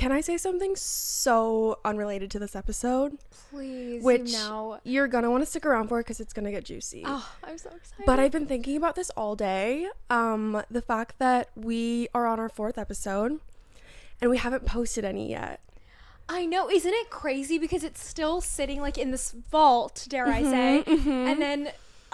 can I say something so unrelated to this episode? Please. Which you're gonna want to stick around for because it's gonna get juicy. Oh, I'm so excited. But I've been thinking about this all day. The fact that we are on our 4th episode and we haven't posted any yet. I know. Isn't it crazy? Because it's still sitting like in this vault, dare I say. And then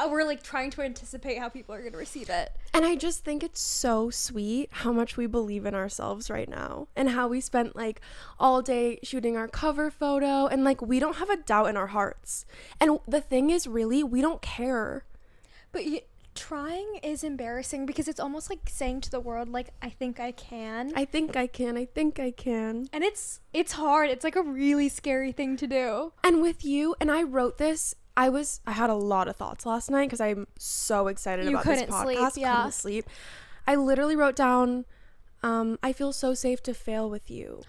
we're like trying to anticipate how people are going to receive it. And I just think it's so sweet how much we believe in ourselves right now and how we spent like all day shooting our cover photo and like we don't have a doubt in our hearts. And the thing is, really, we don't care. But trying is embarrassing because it's almost like saying to the world, like, I think I can. I think I can. I think I can. And it's hard. It's like a really scary thing to do. And with you, and I wrote this, I had a lot of thoughts last night because I'm so excited about this podcast. Couldn't sleep. I literally wrote down, I feel so safe to fail with you.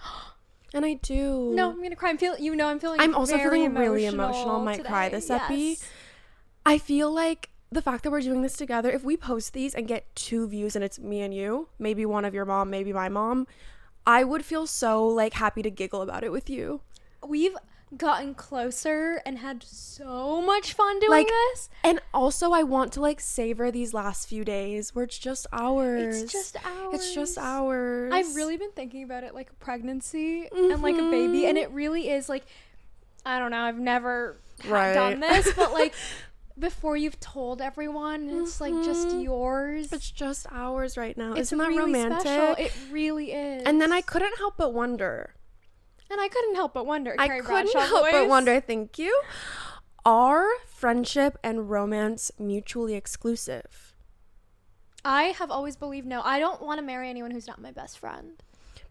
And I do. No, I'm gonna cry. I'm feeling I'm also feeling really emotional. Might today. cry this epi. I feel like the fact that we're doing this together, if we post these and get 2 views and it's me and you, maybe one of your mom, maybe my mom, I would feel so like happy to giggle about it with you. We've gotten closer and had so much fun doing this. And also I want to like savor these last few days where it's just ours. It's just ours. I've really been thinking about it like a pregnancy and like a baby, and it really is like, I don't know, I've never done this, but like before you've told everyone, it's like just yours. It's just ours right now. It's Isn't that really romantic? Special. It really is. And then I couldn't help but wonder. Thank you. Are friendship and romance mutually exclusive? I have always believed no. I don't want to marry anyone who's not my best friend.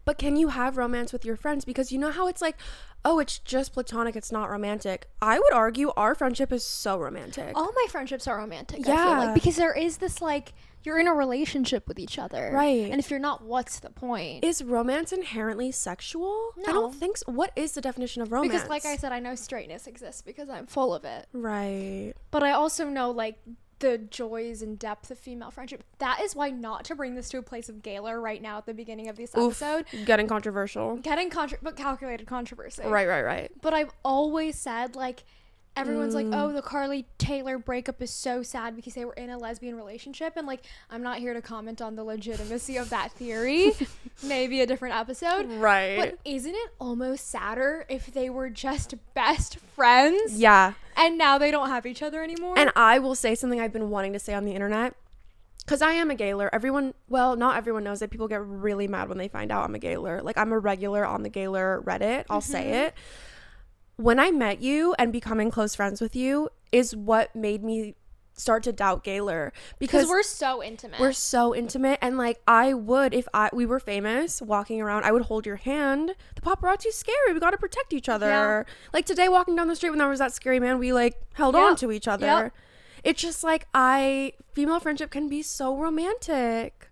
But can you have romance with your friends? Because you know how it's like, oh, it's just platonic, it's not romantic. I would argue our friendship is so romantic. All my friendships are romantic, yeah. I feel like. Because there is this, like, you're in a relationship with each other. Right. And if you're not, what's the point? Is romance inherently sexual? No. I don't think so. What is the definition of romance? Because, like I said, I know straightness exists because I'm full of it. Right. But I also know, like, the joys and depth of female friendship. That is why not to bring this to a place of Gaylor right now at the beginning of this episode. Getting controversial. But calculated controversy. Right. But I've always said, like, everyone's like, oh, the Carly Taylor breakup is so sad because they were in a lesbian relationship. And, like, I'm not here to comment on the legitimacy of that theory. Maybe a different episode. Right. But isn't it almost sadder if they were just best friends? Yeah. And now they don't have each other anymore? And I will say something I've been wanting to say on the internet. Because I am a Gaylor. Not everyone knows that. People get really mad when they find out I'm a Gaylor. Like, I'm a regular on the Gaylor Reddit. I'll say it. When I met you and becoming close friends with you is what made me start to doubt Gaylor, because we're so intimate. And like, I would, if we were famous walking around, I would hold your hand. The paparazzi's scary, we got to protect each other. Like today, walking down the street when there was that scary man, we like held on to each other. It's just like, female friendship can be so romantic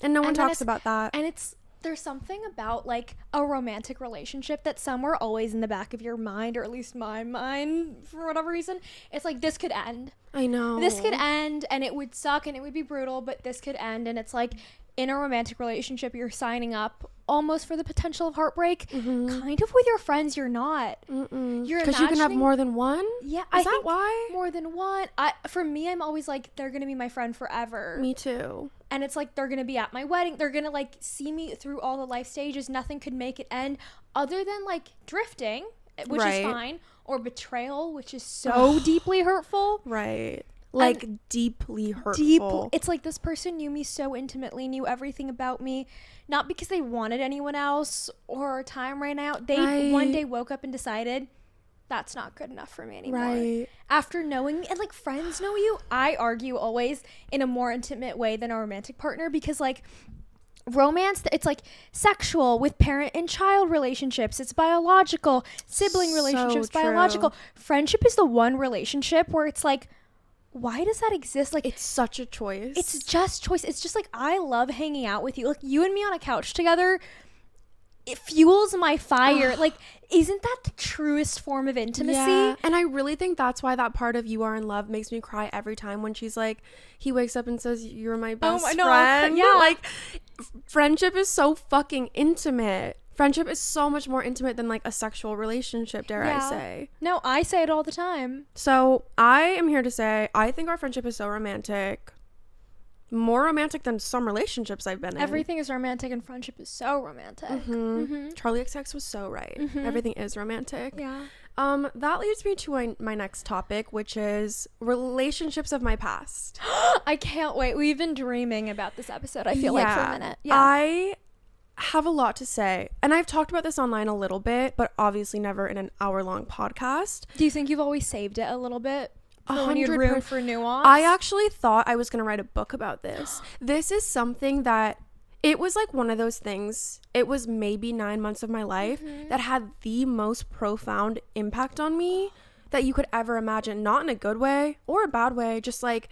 and no one talks about that. And there's something about like a romantic relationship that somewhere always in the back of your mind, or at least my mind for whatever reason, it's like, this could end. I know. This could end and it would suck and it would be brutal, but this could end. And it's like, in a romantic relationship, you're signing up almost for the potential of heartbreak. Kind of with your friends, you're not. Because you can have more than one? Yeah. Is that why? More than one. For me, I'm always like, they're going to be my friend forever. Me too. And it's like, they're going to be at my wedding. They're going to like see me through all the life stages. Nothing could make it end other than like drifting, which is fine, or betrayal, which is so deeply hurtful. Right. Like, deeply hurtful. It's like, this person knew me so intimately, knew everything about me, not because they wanted anyone else or our time right now. They one day woke up and decided, that's not good enough for me anymore. Right. After knowing me, and like, friends know you, I argue always in a more intimate way than a romantic partner, because like, romance, it's like sexual with parent and child relationships, it's biological, sibling relationships, biological. Friendship is the one relationship where it's like, why does that exist? Like, it's such a choice. It's just choice. It's just like, I love hanging out with you. Like, you and me on a couch together, it fuels my fire. Like, isn't that the truest form of intimacy? Yeah. And I really think that's why that part of You Are in Love makes me cry every time when she's like, he wakes up and says, you're my best friend. Yeah. Like, friendship is so fucking intimate. Friendship is so much more intimate than like a sexual relationship, dare I say. No, I say it all the time. So I am here to say I think our friendship is so romantic. More romantic than some relationships I've been in. Everything is romantic and friendship is so romantic. Charlie XX was so right. Everything is romantic. Yeah. That leads me to my next topic, which is relationships of my past. I can't wait. We've been dreaming about this episode, I feel like, for a minute. Yeah. I have a lot to say, and I've talked about this online a little bit, but obviously never in an hour-long podcast. Do you think you've always saved it a little bit? When you had room for nuance? I actually thought I was going to write a book about this. This is something that, it was like one of those things, it was maybe 9 months of my life that had the most profound impact on me that you could ever imagine. Not in a good way or a bad way, just like,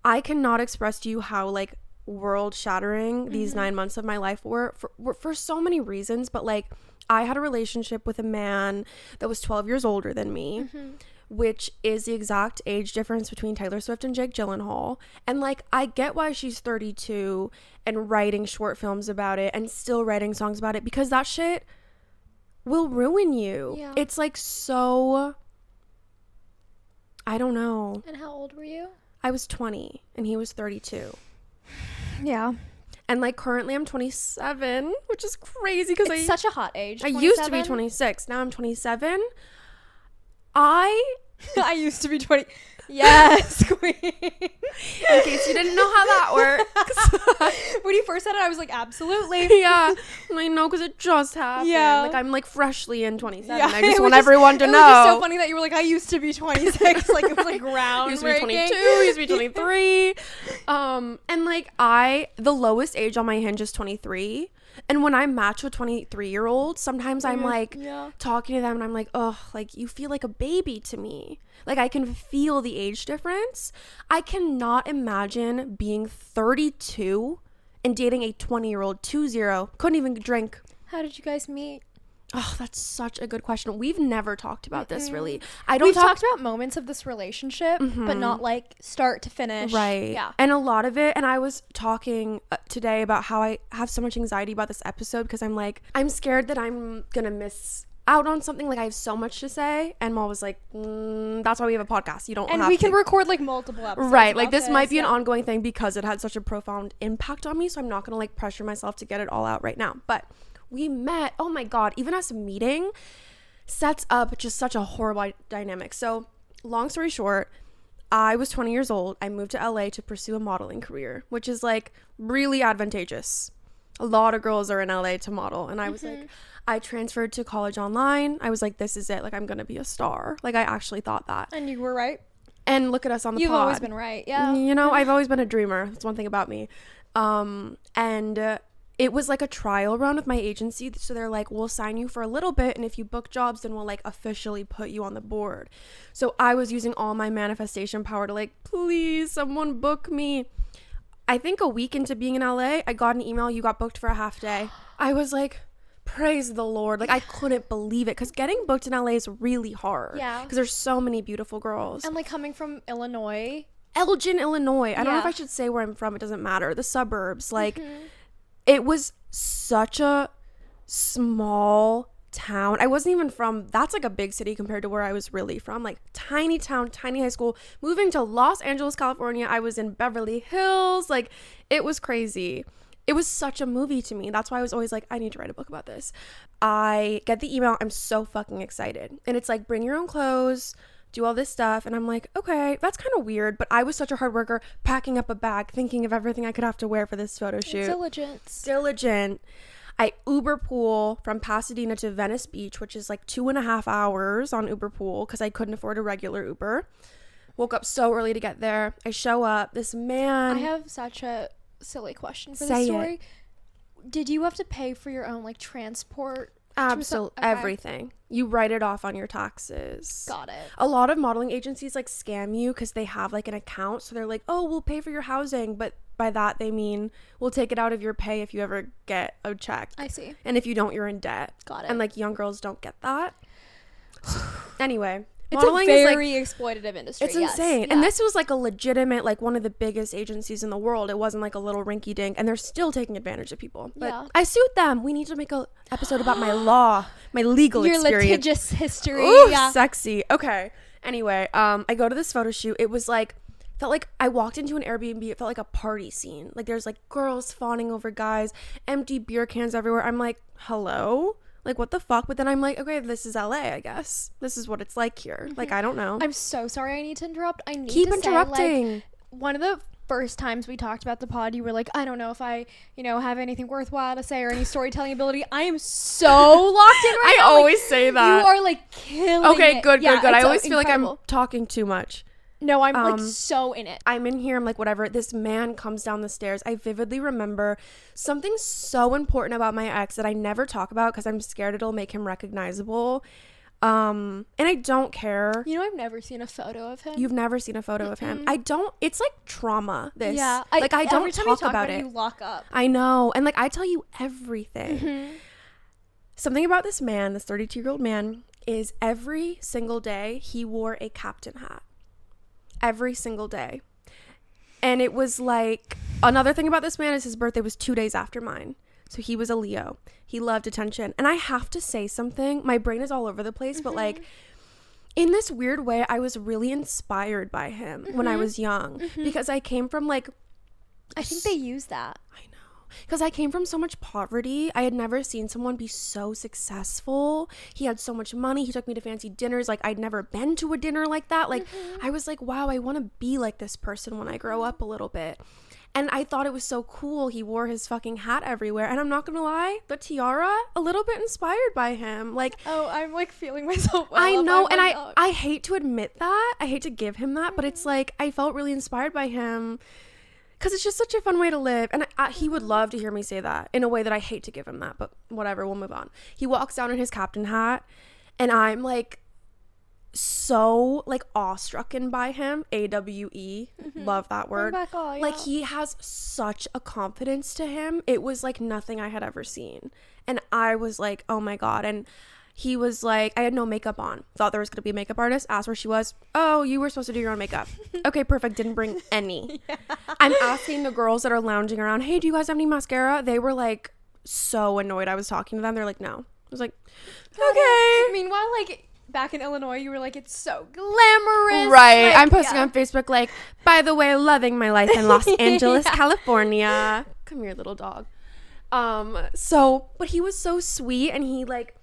I cannot express to you how like world shattering these 9 months of my life were for so many reasons. But like, I had a relationship with a man that was 12 years older than me, which is the exact age difference between Taylor Swift and Jake Gyllenhaal. And like, I get why she's 32 and writing short films about it and still writing songs about it, because that shit will ruin you. Yeah. It's like, so I don't know. And how old were you? I was 20 and he was 32. Yeah. And like, currently I'm 27, which is crazy because It's such a hot age. I used to be 26. Now I'm 27. I used to be 20. Yes, queen. In case you didn't know how that works. When you first said it, I was like, absolutely. Yeah. I know, because it just happened. Yeah. Like, I'm like freshly in 27. Yeah. I just want everyone to know. It was just so funny that you were like, I used to be 26. Like, it was like groundbreaking. Used to be 22, used to be 23. And like, the lowest age on my Hinge is 23. And when I match with 23-year-olds, sometimes I'm like talking to them and I'm like, oh, like, you feel like a baby to me. Like, I can feel the age difference. I cannot imagine being 32 and dating a 20-year-old, 20, couldn't even drink. How did you guys meet? Oh, that's such a good question. We've never talked about this, really. We've talked about moments of this relationship, but not like start to finish. Right. Yeah. And a lot of it, and I was talking today about how I have so much anxiety about this episode, because I'm like, I'm scared that I'm gonna miss out on something. Like, I have so much to say, and Mom was like, that's why we have a podcast. You don't and have we can to. record like multiple episodes. Right. Like, this might be an ongoing thing because it had such a profound impact on me, so I'm not gonna like pressure myself to get it all out right now. But we met, oh my God, even us meeting sets up just such a horrible dynamic. So long story short, I was 20 years old. I moved to LA to pursue a modeling career, which is like really advantageous. A lot of girls are in LA to model. And I was like, I transferred to college online. I was like, this is it. Like, I'm going to be a star. Like, I actually thought that. And you were right. And look at us on the You've pod. always been right. Yeah. You know, I've always been a dreamer. That's one thing about me. And it was like a trial run with my agency. So they're like, we'll sign you for a little bit, and if you book jobs, then we'll like officially put you on the board. So I was using all my manifestation power to like, please, someone book me. I think a week into being in LA, I got an email, you got booked for a half day. I was like, praise the Lord. Like, I couldn't believe it, because getting booked in LA is really hard. Yeah. Because there's so many beautiful girls. And like, coming from Illinois. Elgin, Illinois. I don't know if Yeah. I should say where I'm from. It doesn't matter. The suburbs. Like, it was such a small town. I wasn't even from, that's like a big city compared to where I was really from. Like, tiny town, tiny high school. Moving to Los Angeles, California, I was in Beverly Hills. Like, it was crazy. It was such a movie to me. That's why I was always like, I need to write a book about this. I get the email. I'm so fucking excited. And it's like, bring your own clothes, do all this stuff. And I'm like, okay, that's kind of weird. But I was such a hard worker, packing up a bag, thinking of everything I could have to wear for this photo shoot. Diligent. I Uber pool from Pasadena to Venice Beach, which is like 2.5 hours on Uber pool, because I couldn't afford a regular Uber. Woke up so early to get there. I show up. This man. I have such a silly question for Say this story. Did you have to pay for your own like transport? Absolutely. Okay. Everything. You write it off on your taxes. Got it. A lot of modeling agencies like scam you because they have like an account. So they're like, oh, we'll pay for your housing. But by that, they mean we'll take it out of your pay if you ever get a check. I see. And if you don't, you're in debt. Got it. And like, young girls don't get that. Anyway, It's Modeling a very exploitative industry. It's insane. Yeah. And this was like a legitimate, like one of the biggest agencies in the world. It wasn't like a little rinky dink, and they're still taking advantage of people. But I sued them. We need to make a episode about my legal experience. Your litigious history. Ooh, sexy. Okay. Anyway, I go to this photo shoot. It was like, felt like I walked into an Airbnb. It felt like a party scene. Like there's like girls fawning over guys, empty beer cans everywhere. I'm like, hello? Like, what the fuck? But then I'm like, okay, this is LA, I guess. This is what it's like here. Like, I don't know. I'm so sorry I need to interrupt. I need Keep to interrupting. say, like, one of the first times we talked about the pod, you were like, I don't know if I, have anything worthwhile to say or any storytelling ability. I am so locked in right now. I always say that. You are, like, killing Okay, it. good. I always feel like I'm talking too much. No, I'm like so in it. I'm in here. I'm like, whatever. This man comes down the stairs. I vividly remember something so important about my ex that I never talk about because I'm scared it'll make him recognizable. And I don't care. I've never seen a photo of him. You've never seen a photo of him. I don't. It's like trauma. This. Yeah. I don't every time talk you about it. You lock up. I know. And like I tell you everything. Something about this man, this 32-year-old man, is every single day he wore a captain hat. Every single day. And it was like, another thing about this man is his birthday was 2 days after mine. So he was a Leo. He loved attention. And I have to say something. My brain is all over the place, but like in this weird way, I was really inspired by him when I was young because I came from like, I think they use that. I know. Because I came from so much poverty. I had never seen someone be so successful. He had so much money. He took me to fancy dinners. Like, I'd never been to a dinner like that. Like, I was like, wow, I want to be like this person when I grow up a little bit. And I thought it was so cool. He wore his fucking hat everywhere. And I'm not going to lie, the tiara, a little bit inspired by him. Like, oh, I'm like feeling myself. I know. And I hate to admit that. I hate to give him that. But it's like, I felt really inspired by him. Because it's just such a fun way to live. And he would love to hear me say that in a way that I hate to give him that. But whatever, we'll move on. He walks down in his captain hat. And I'm like so like awestrucken by him. AWE. Love that word. Like he has such a confidence to him. It was like nothing I had ever seen. And I was like, oh my God. And he was like, I had no makeup on. Thought there was going to be a makeup artist. Asked where she was. Oh, you were supposed to do your own makeup. Okay, perfect. Didn't bring any. I'm asking the girls that are lounging around, hey, do you guys have any mascara? They were like so annoyed I was talking to them. They're like, no. I was like, okay. Meanwhile, like back in Illinois, you were like, it's so glamorous. Right. Like, I'm posting on Facebook like, by the way, loving my life in Los Angeles, California. Come here, little dog. But he was so sweet and he like,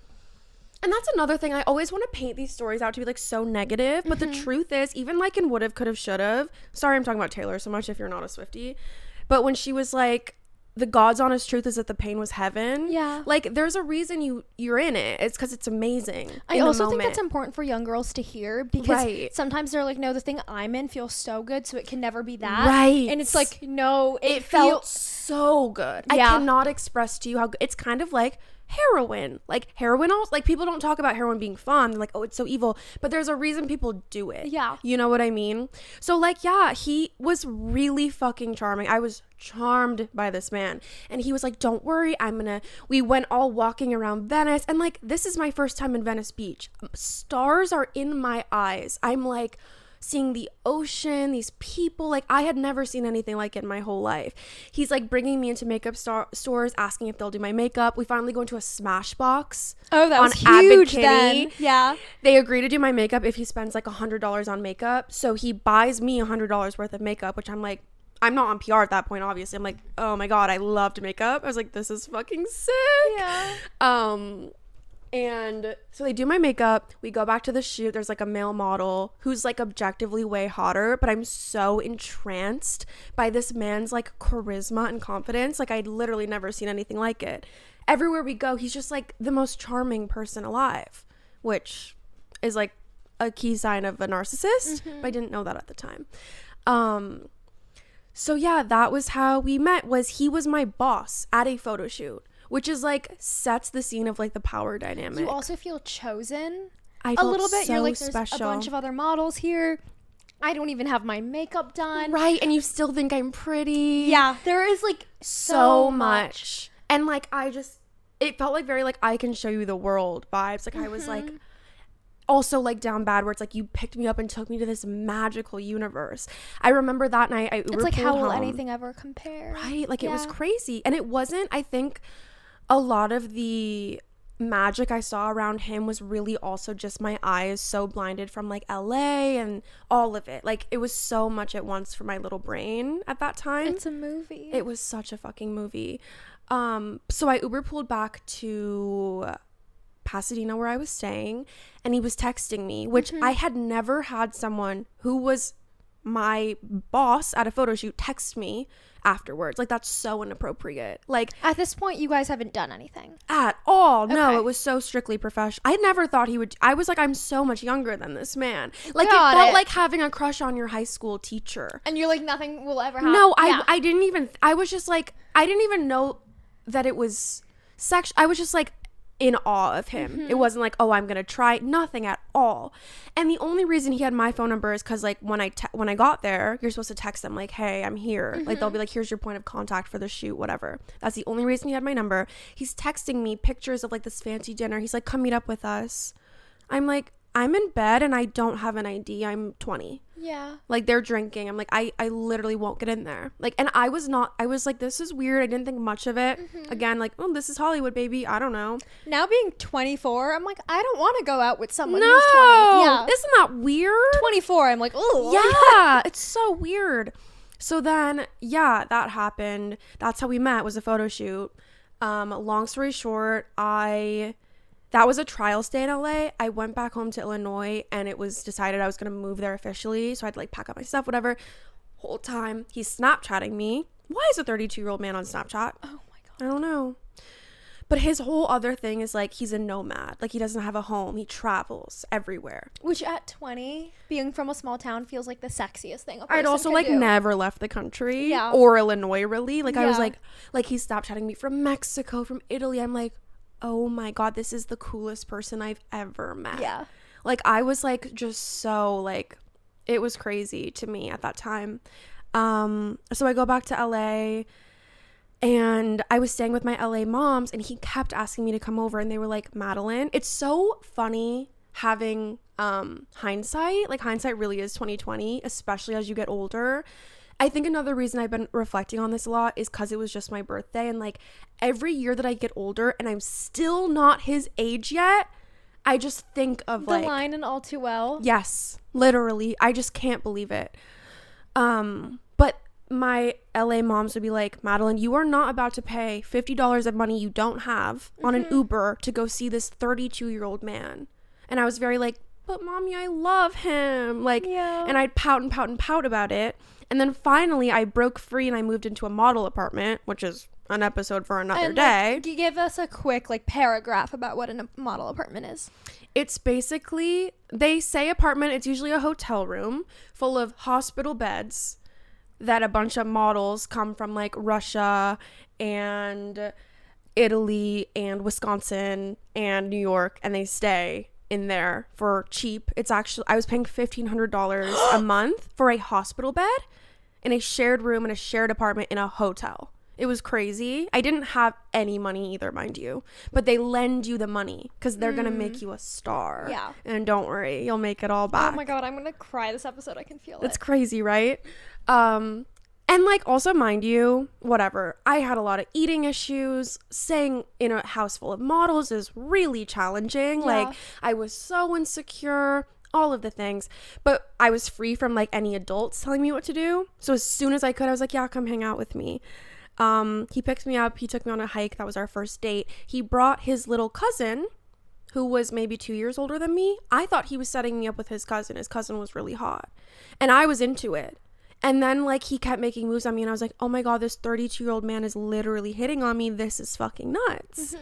and that's another thing. I always want to paint these stories out to be like so negative. But the truth is, even like in Would've, Could've, Should've. Sorry, I'm talking about Taylor so much if you're not a Swiftie. But when she was like, the God's honest truth is that the pain was heaven. Yeah. Like there's a reason you're in it. It's because it's amazing. I also think that's important for young girls to hear because sometimes they're like, no, the thing I'm in feels so good, so it can never be that. Right. And it's like, no, it felt so good. I cannot express to you how good. It's kind of like heroin. Like heroin also, like people don't talk about heroin being fun. They're like, oh, it's so evil. But there's a reason people do it. Yeah. You know what I mean? So like, yeah, he was really fucking charming. I was charmed by this man. And he was like, don't worry, we went all walking around Venice. And like, this is my first time in Venice Beach. Stars are in my eyes. I'm like, seeing the ocean, these people, like I had never seen anything like it in my whole life. He's like bringing me into makeup stores, asking if they'll do my makeup. We finally go into a Smashbox. Oh, that was huge then. Yeah. They agree to do my makeup if he spends like $100 on makeup. So he buys me $100 worth of makeup, which I'm like, I'm not on PR at that point, obviously. I'm like, oh my God, I loved makeup. I was like, this is fucking sick. Yeah. And so they do my makeup. We go back to the shoot. There's like a male model who's like objectively way hotter, but I'm so entranced by this man's like charisma and confidence. Like I'd literally never seen anything like it. Everywhere we go, he's just like the most charming person alive, which is like a key sign of a narcissist. But I didn't know that at the time. So yeah, that was how we met. He was my boss at a photo shoot. Which is like sets the scene of like the power dynamic. You also feel chosen a little bit. So you're like, there's a bunch of other models here. I don't even have my makeup done. Right, and you still think I'm pretty. Yeah, there is like so much. And like it felt like very like I can show you the world vibes. Like I was like, also like down bad where it's like you picked me up and took me to this magical universe. I remember that night I Uber It's like, how will home. anything ever compare? Right? Like, it was crazy. And it wasn't, I think a lot of the magic I saw around him was really also just my eyes so blinded from like LA and all of it. Like, it was so much at once for my little brain at that time. It's a movie. It was such a fucking movie. So I Uber pulled back to Pasadena where I was staying, and he was texting me, which I had never had someone who was my boss at a photo shoot text me afterwards. Like, that's so inappropriate. Like, at this point, you guys haven't done anything at all. No, Okay. it was so strictly professional. I never thought he would. I was like, I'm so much younger than this man. Like, Got it felt it. like having a crush on your high school teacher. and you're like, nothing will ever happen. No, I didn't even, I was just like, I didn't even know that it was sex. I was just like in awe of him. It wasn't like, oh, I'm gonna try. Nothing at all. And the only reason he had my phone number is because like when I got there, you're supposed to text them like, hey, I'm here. Like, they'll be like, here's your point of contact for the shoot, whatever. That's the only reason he had my number. He's texting me pictures of like this fancy dinner. He's like, come meet up with us. I'm like, I'm in bed and I don't have an ID. I'm 20. Yeah. Like, they're drinking. I'm like, I literally won't get in there. Like, and I was like, this is weird. I didn't think much of it. Again, like, oh, this is Hollywood, baby. I don't know. Now being 24, I'm like, I don't want to go out with someone No. who's 20. Yeah. Isn't that weird? 24, I'm like, oh. Yeah. It's so weird. So then, yeah, that happened. That's how we met, was a photo shoot. Long story short, that was a trial stay in LA. I went back home to Illinois and it was decided I was going to move there officially. So I had to like pack up my stuff, whatever. Whole time he's Snapchatting me. Why is a 32-year-old man on Snapchat? Oh my God. I don't know. But his whole other thing is like, he's a nomad. Like, he doesn't have a home. He travels everywhere. Which at 20, being from a small town feels like the sexiest thing a person I'd also could like do. never left the country. Yeah. Or Illinois, really. Like, I was Yeah. like he's Snapchatting me from Mexico, from Italy. I'm like, oh my God, this is the coolest person I've ever met. Yeah. Like, I was like, just so like, it was crazy to me at that time. So I go back to LA and I was staying with my LA moms and he kept asking me to come over and they were like, Madeline, it's so funny having hindsight. Like, hindsight really is 2020, especially as you get older. I think another reason I've been reflecting on this a lot is because it was just my birthday, and like every year that I get older and I'm still not his age yet, I just think of The like line in All Too Well. yes, literally, I just can't believe it. But my LA moms would be like, Madeline, you are not about to pay $50 of money you don't have on an Uber to go see this 32-year-old man. And I was very like, but mommy, I love him. Like, Yeah. and I'd pout and pout and pout about it. And then finally I broke free and I moved into a model apartment, which is an episode for another And, day. like, give us a quick like paragraph about what a model apartment is. It's basically, they say apartment, it's usually a hotel room full of hospital beds that a bunch of models come from like Russia and Italy and Wisconsin and New York, and they stay in there for cheap. It's actually, I was paying $1,500 a month for a hospital bed in a shared room in a shared apartment in a hotel. It was crazy. I didn't have any money either, mind you, but they lend you the money because they're gonna make you a star. Yeah. And don't worry, you'll make it all back. Oh my God, I'm gonna cry this episode. I can feel It's it. crazy, right? And like, also, mind you, whatever, I had a lot of eating issues. Staying in a house full of models is really challenging. Yeah. Like, I was so insecure, all of the things, but I was free from like any adults telling me what to do. So as soon as I could, I was like, yeah, come hang out with me. He picked me up. He took me on a hike. That was our first date. He brought his little cousin, who was maybe 2 years older than me. I thought he was setting me up with his cousin. His cousin was really hot. And I was into it. And then, like, he kept making moves on me. And I was like, oh, my God, this 32-year-old man is literally hitting on me. This is fucking nuts.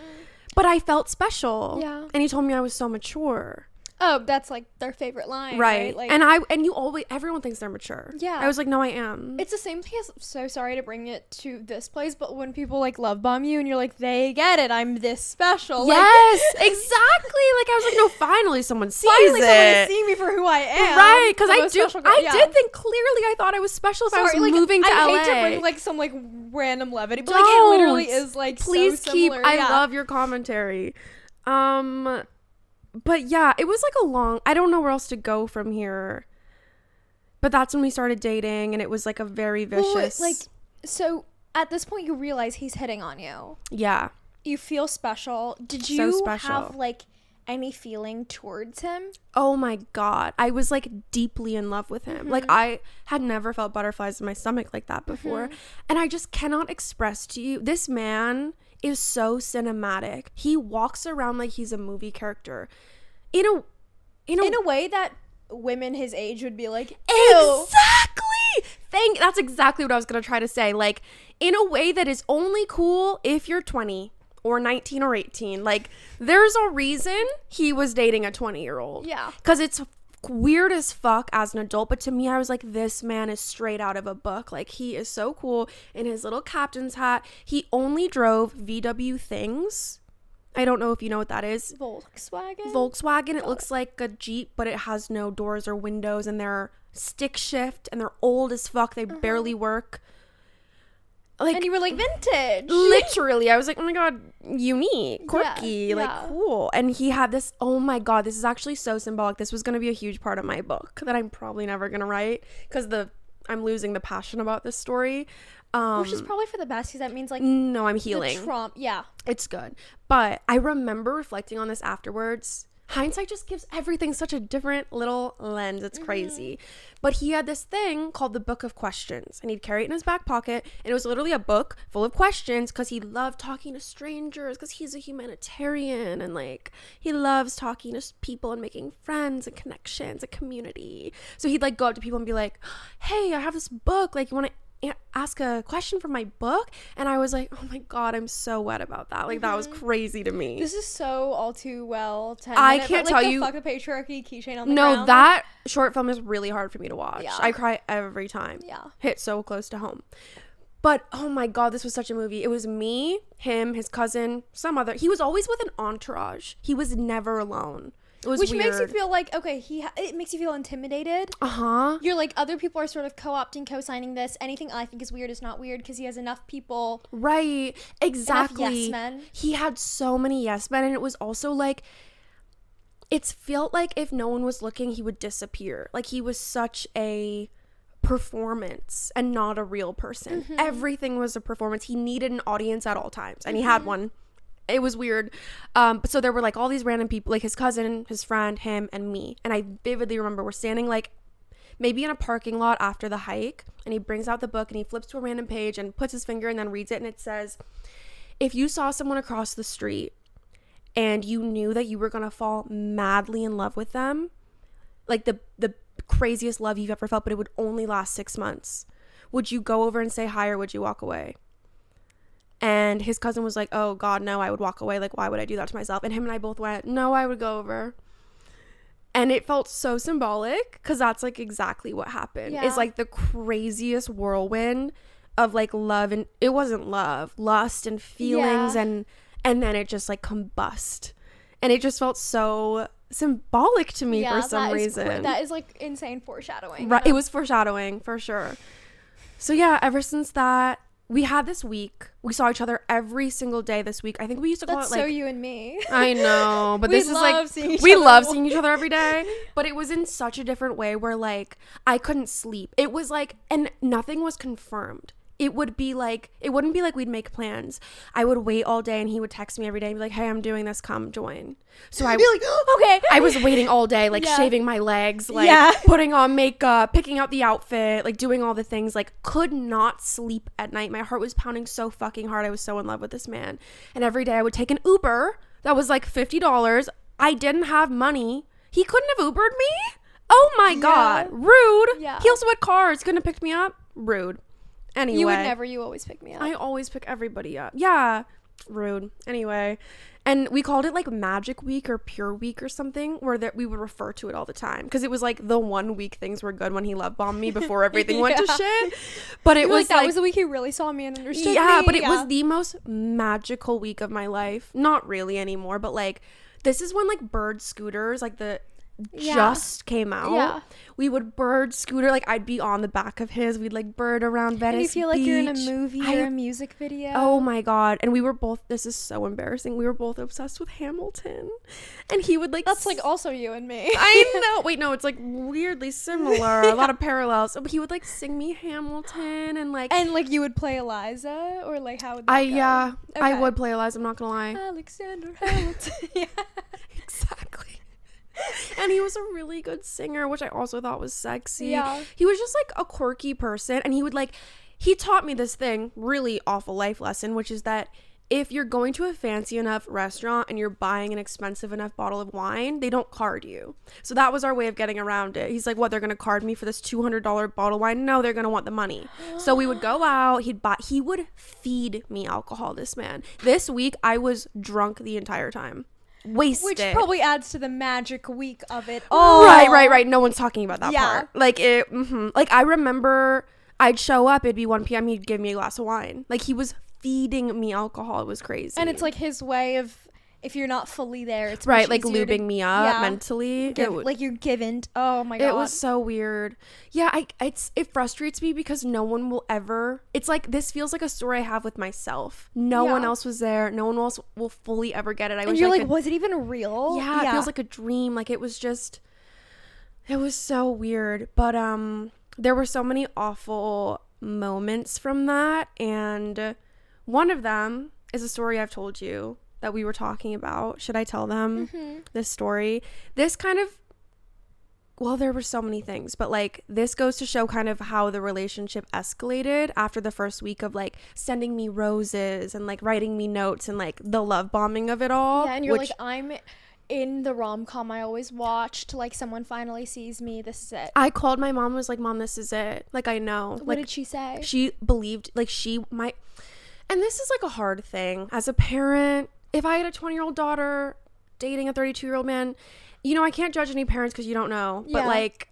But I felt special. Yeah. And he told me I was so mature. Oh, that's like their favorite line, Right. Like, And you always, everyone thinks they're mature. Yeah. I was like, no, I am. it's the same thing as, so sorry to bring it to this place, but when people like love bomb you and you're like, they get it, I'm this special. Yes, exactly. Like, I was like, no, finally someone sees Finally, someone it. is seeing me for who I am. Right, because I'm I a do. special girl. I Yeah. did think clearly. I thought I was special if I was Sorry, like, moving to LA. I hate to bring like some like random levity, but like it literally Don't. is like Please so keep. similar. I Yeah. love your commentary. But yeah, it was like a long, I don't know where else to go from here. But that's when we started dating, and it was like a very vicious. Well, like, so at this point you realize he's hitting on you. Yeah. You feel special. Did So you special. have like any feeling towards him? Oh my God. I was like deeply in love with him. Like I had never felt butterflies in my stomach like that before. And I just cannot express to you, this man is so cinematic. He walks around like he's a movie character. In a way that women his age would be like, ew. Exactly. That's exactly what I was going to try to say. Like, in a way that is only cool if you're 20 or 19 or 18. Like, there's a reason he was dating a 20-year-old. Yeah. Because it's weird as fuck as an adult. But to me, I was like, this man is straight out of a book. Like, he is so cool in his little captain's hat. He only drove VW things. I don't know if you know what that is. Volkswagen. It looks like a Jeep, but it has no doors or windows, and they're stick shift, and they're old as fuck. They barely work. Like, and you were like, vintage. Literally. I was like, oh my God, unique, quirky, like cool. And he had this, oh my God, this is actually so symbolic. This was going to be a huge part of my book that I'm probably never going to write because I'm losing the passion about this story. Which is probably for the best, because that means like, no, I'm healing. Yeah. It's good. But I remember reflecting on this afterwards. Hindsight just gives everything such a different little lens. It's crazy. But he had this thing called the Book of Questions, and he'd carry it in his back pocket, and it was literally a book full of questions because he loved talking to strangers, because he's a humanitarian, and like he loves talking to people and making friends and connections, a community. So he'd like go up to people and be like, hey, I have this book, like you want to ask a question from my book? And I was like, oh my God, I'm so wet about that. Like that was crazy to me. This is so all too well 10 I minute, can't but, like, tell you, fuck the patriarchy keychain on the ground. That short film is really hard for me to watch. Yeah. I cry every time. Yeah. Hit so close to home. But oh my God, this was such a movie. It was me, him, his cousin, some other. He was always with an entourage. He was never alone. It was Which weird. makes you feel like, okay, it makes you feel intimidated. You're like, other people are sort of co-opting, co-signing this. Anything I think is weird is not weird because he has enough people. Right. Exactly. Enough yes men. He had so many yes men, and it was also like, it felt like if no one was looking, he would disappear. Like he was such a performance and not a real person. Everything was a performance. He needed an audience at all times, and he had one. It was weird. So there were like all these random people, like his cousin, his friend, him, and me. And I vividly remember we're standing like maybe in a parking lot after the hike, and he brings out the book and he flips to a random page and puts his finger and then reads it, and it says, if you saw someone across the street and you knew that you were gonna fall madly in love with them, like the craziest love you've ever felt, but it would only last 6 months, would you go over and say hi, or would you walk away? And his cousin was like, oh God, no, I would walk away. Like, why would I do that to myself? And him and I both went, no, I would go over. And it felt so symbolic, because that's like exactly what happened. It's like the craziest whirlwind of like love, and it wasn't love, lust and feelings, and then it just like combust. And it just felt so symbolic to me for some reason. That is like insane foreshadowing. Right. It was foreshadowing for sure. So yeah, ever since that, we had this week. We saw each other every single day this week. I think we used to call it like... so you and me. I know, but this is like... We love seeing each other every day. But it was in such a different way where like I couldn't sleep. It was like... And nothing was confirmed. It would be like... It wouldn't be like we'd make plans. I would wait all day and he would text me every day and be like, hey, I'm doing this. Come join. So I'd be like, okay. I was waiting all day, like shaving my legs, like putting on makeup, picking out the outfit, like doing all the things, like could not sleep at night. My heart was pounding so fucking hard. I was so in love with this man. And every day I would take an Uber that was like $50. I didn't have money. He couldn't have Ubered me. Oh my God. Rude. Yeah. He also had cars. Couldn't have picked me up. Rude. Anyway. You would never. You always pick me up. I always pick everybody up. Yeah. Rude. Anyway. And we called it like Magic Week or Pure Week or something, where that we would refer to it all the time, because it was like the 1 week things were good when he love bombed me before everything went to shit. But it was like that was the week he really saw me and understood me. Yeah, but it was the most magical week of my life. Not really anymore, but like this is when like bird scooters, like the just came out. Yeah. We would bird scooter, like I'd be on the back of his. We'd like bird around Venice And you feel like Beach. you're in a movie or a music video. Oh my god. And we were both, this is so embarrassing, we were both obsessed with Hamilton. And he would like, That's like also you and me. I know. Wait, no, it's like weirdly similar. A lot of parallels. But he would like sing me Hamilton and like, And like you would play Eliza, or like how would that go? I Okay. would play Eliza, I'm not gonna lie. Alexander Hamilton. Yeah. Exactly. And he was a really good singer, which I also thought was sexy. Yeah. He was just like a quirky person, and he would like, he taught me this thing, really awful life lesson, which is that if you're going to a fancy enough restaurant and you're buying an expensive enough bottle of wine, they don't card you. So that was our way of getting around it. He's like, what, they're gonna card me for this $200 bottle of wine? No, they're gonna want the money. So we would go out, he would feed me alcohol, this man. This week I was drunk the entire time. Wasted. Which probably adds to the magic week of it. Oh, Right. No one's talking about that Yeah. part. Like it. Like I remember, I'd show up. It'd be 1 p.m. He'd give me a glass of wine. Like he was feeding me alcohol. It was crazy. And it's like his way of, if you're not fully there, it's right, much like easier to lubing me up yeah. mentally. like you're given. Oh my god. It was so weird. Yeah, it frustrates me because no one will ever. It's like this feels like a story I have with myself. No Yeah. one else was there. No one else will fully ever get it. I and wish you're I like, could. was it even real? Yeah, it feels like a dream. Like it was just. It was so weird, but there were so many awful moments from that, and one of them is a story I've told you that we were talking about. Should I tell them this story? This kind of, well, there were so many things, but like this goes to show kind of how the relationship escalated after the first week of like sending me roses and like writing me notes and like the love bombing of it all. Yeah, and you're like, I'm in the rom-com I always watched, like someone finally sees me, this is it. I called my mom, was like, Mom, this is it. Like, I know. What like, did she say? She believed, like and this is like a hard thing as a parent. If I had a 20-year-old daughter dating a 32-year-old man, you know, I can't judge any parents because you don't know. Yeah. But like